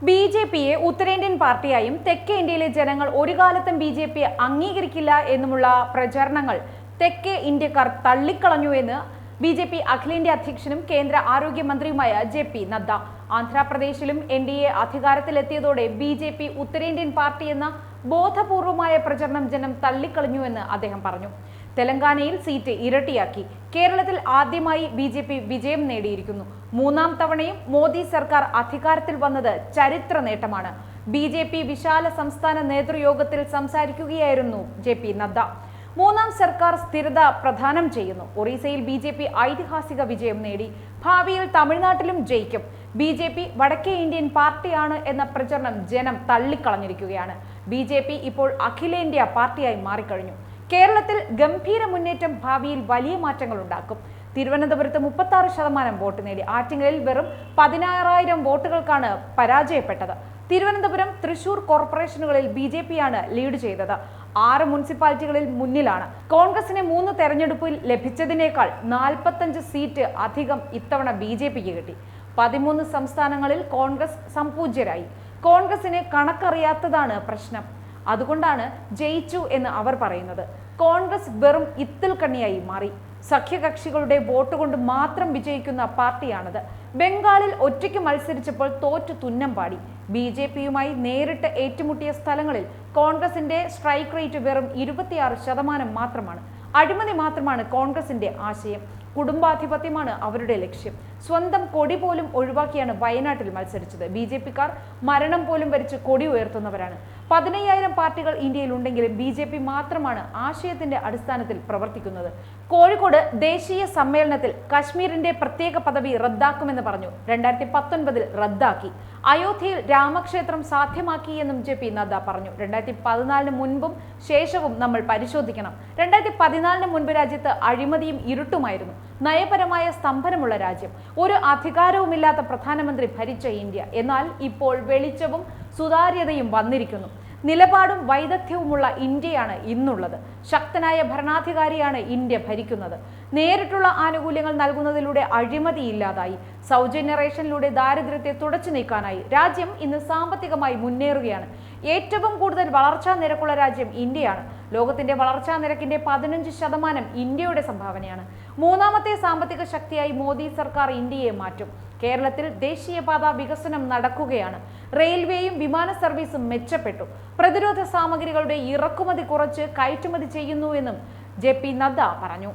ബി.ജെ.പിയെ ഉത്തരേന്ത്യൻ പാർട്ടിയായും തെക്കേ ഇന്ത്യയിലെ ജനങ്ങൾ ഒരു കാലത്തും ബി.ജെ.പിയെ അംഗീകരിക്കില്ല എന്നുമുള്ള പ്രചരണങ്ങൾ തെക്കേ ഇന്ത്യക്കാർ തള്ളിക്കളഞ്ഞു എന്ന് ബി.ജെ.പി അഖിലേന്ത്യാ അധ്യക്ഷനും കേന്ദ്ര ആരോഗ്യമന്ത്രിയുമായ ജെ.പി. നദ്ദ. ആന്ധ്രാപ്രദേശിലും എൻ.ഡി.എ അധികാരത്തിലെത്തിയതോടെ ബി.ജെ.പി ഉത്തരേന്ത്യൻ പാർട്ടിയെന്ന ബോധപൂർവമായ പ്രചരണം ജനം തള്ളിക്കളഞ്ഞുവെന്ന് അദ്ദേഹം പറഞ്ഞു. തെലങ്കാനയിൽ സീറ്റ് ഇരട്ടിയാക്കി. കേരളത്തിൽ ആദ്യമായി ബി.ജെ.പി വിജയം നേടിയിരിക്കുന്നു. മൂന്നാം തവണയും മോദി സർക്കാർ അധികാരത്തിൽ വന്നത് ചരിത്ര നേട്ടമാണ്. ബി.ജെ.പി വിശാല സംസ്ഥാന നേതൃയോഗത്തിൽ സംസാരിക്കുകയായിരുന്നു ജെ.പി. നദ്ദ. മൂന്നാം സർക്കാർ സ്ഥിരത പ്രദാനം ചെയ്യുന്നു. ഒറീസയിൽ ബി.ജെ.പി ഐതിഹാസിക വിജയം നേടി. ഭാവിയിൽ തമിഴ്നാട്ടിലും ജയിക്കും. ബി.ജെ.പി വടക്കേ ഇന്ത്യൻ പാർട്ടിയാണ് എന്ന പ്രചരണം ജനം തള്ളിക്കളഞ്ഞിരിക്കുകയാണ്. ബി.ജെ.പി ഇപ്പോൾ അഖിലേന്ത്യാ പാർട്ടിയായി മാറിക്കഴിഞ്ഞു. കേരളത്തിൽ ഗംഭീര മുന്നേറ്റം ഭാവിയിൽ വലിയ മാറ്റങ്ങൾ ഉണ്ടാക്കും. തിരുവനന്തപുരത്ത് 36% വോട്ട് നേടി. ആറ്റിങ്ങലിൽ വെറും 16,000 വോട്ടുകൾക്കാണ് പരാജയപ്പെട്ടത്. തിരുവനന്തപുരം, തൃശൂർ കോർപ്പറേഷനുകളിൽ ബി.ജെ.പിയാണ് ലീഡ് ചെയ്തത്. 6 മുനിസിപ്പാലിറ്റികളിൽ മുന്നിലാണ്. കോൺഗ്രസിന് 3 തെരഞ്ഞെടുപ്പിൽ ലഭിച്ചതിനേക്കാൾ 45 സീറ്റ് അധികം ഇത്തവണ ബി.ജെ.പിക്ക് കിട്ടി. 13 സംസ്ഥാനങ്ങളിൽ കോൺഗ്രസ് സംപൂജ്യരായി. കോൺഗ്രസിന് കണക്കറിയാത്തതാണ് പ്രശ്നം. അതുകൊണ്ടാണ് ജയിച്ചു എന്ന് അവർ പറയുന്നത്. കോൺഗ്രസ് വെറും ഇത്തിൽ കണ്ണിയായി മാറി. സഖ്യകക്ഷികളുടെ വോട്ട് കൊണ്ട് മാത്രം വിജയിക്കുന്ന പാർട്ടിയാണത്. ബംഗാളിൽ ഒറ്റയ്ക്ക് മത്സരിച്ചപ്പോൾ തോറ്റു തുന്നം പാടി. ബി.ജെ.പിയുമായി നേരിട്ട് ഏറ്റുമുട്ടിയ സ്ഥലങ്ങളിൽ കോൺഗ്രസിന്റെ സ്ട്രൈക്ക് റേറ്റ് വെറും 26% മാത്രമാണ്. അഴിമതി മാത്രമാണ് കോൺഗ്രസിന്റെ ആശയം. കുടുംബാധിപത്യമാണ് അവരുടെ ലക്ഷ്യം. സ്വന്തം കൊടി പോലും ഒഴിവാക്കിയാണ് വയനാട്ടിൽ മത്സരിച്ചത്. ബി.ജെ.പിക്കാർ മരണം പോലും വരിച്ച് കൊടി ഉയർത്തുന്നവരാണ്. 15,000 പാർട്ടികൾ ഇന്ത്യയിൽ ഉണ്ടെങ്കിലും ബി.ജെ.പി മാത്രമാണ് ആശയത്തിന്റെ അടിസ്ഥാനത്തിൽ പ്രവർത്തിക്കുന്നത്. കോഴിക്കോട് ദേശീയ സമ്മേളനത്തിൽ കശ്മീരിന്റെ പ്രത്യേക പദവി റദ്ദാക്കുമെന്ന് പറഞ്ഞു. 2019 റദ്ദാക്കി. അയോധ്യയിൽ രാമക്ഷേത്രം സാധ്യമാക്കി എന്നും ജെ.പി. നദ്ദ പറഞ്ഞു. 2014 മുൻപും ശേഷവും നമ്മൾ പരിശോധിക്കണം. 2014 മുൻപ് രാജ്യത്ത് അഴിമതിയും ഇരുട്ടുമായിരുന്നു. നയപരമായ സ്തംഭനമുള്ള രാജ്യം. ഒരു അധികാരവുമില്ലാത്ത പ്രധാനമന്ത്രി ഭരിച്ച ഇന്ത്യ. എന്നാൽ ഇപ്പോൾ വെളിച്ചവും സുതാര്യതയും വന്നിരിക്കുന്നു. നിലപാടും വൈദഗ്ധ്യവുമുള്ള ഇന്ത്യയാണ് ഇന്നുള്ളത്. ശക്തനായ ഭരണാധികാരിയാണ് ഇന്ത്യ ഭരിക്കുന്നത്. നേരിട്ടുള്ള ആനുകൂല്യങ്ങൾ നൽകുന്നതിലൂടെ അഴിമതി ഇല്ലാതായി. സൗജന്യ റേഷനിലൂടെ ദാരിദ്ര്യത്തെ തുടച്ചു നീക്കാനായി. രാജ്യം ഇന്ന് സാമ്പത്തികമായി മുന്നേറുകയാണ്. ഏറ്റവും കൂടുതൽ വളർച്ചാ നിരക്കുള്ള രാജ്യം ഇന്ത്യയാണ്. ലോകത്തിന്റെ വളർച്ചാ നിരക്കിന്റെ 15% ഇന്ത്യയുടെ സംഭാവനയാണ്. മൂന്നാമത്തെ സാമ്പത്തിക ശക്തിയായി മോദി സർക്കാർ ഇന്ത്യയെ മാറ്റും. കേരളത്തിൽ ദേശീയപാത വികസനം നടക്കുകയാണ്. റെയിൽവേയും വിമാന സർവീസും മെച്ചപ്പെട്ടു. പ്രതിരോധ സാമഗ്രികളുടെ ഇറക്കുമതി കുറച്ച് കയറ്റുമതി ചെയ്യുന്നുവെന്നും ജെ.പി. നദ്ദ പറഞ്ഞു.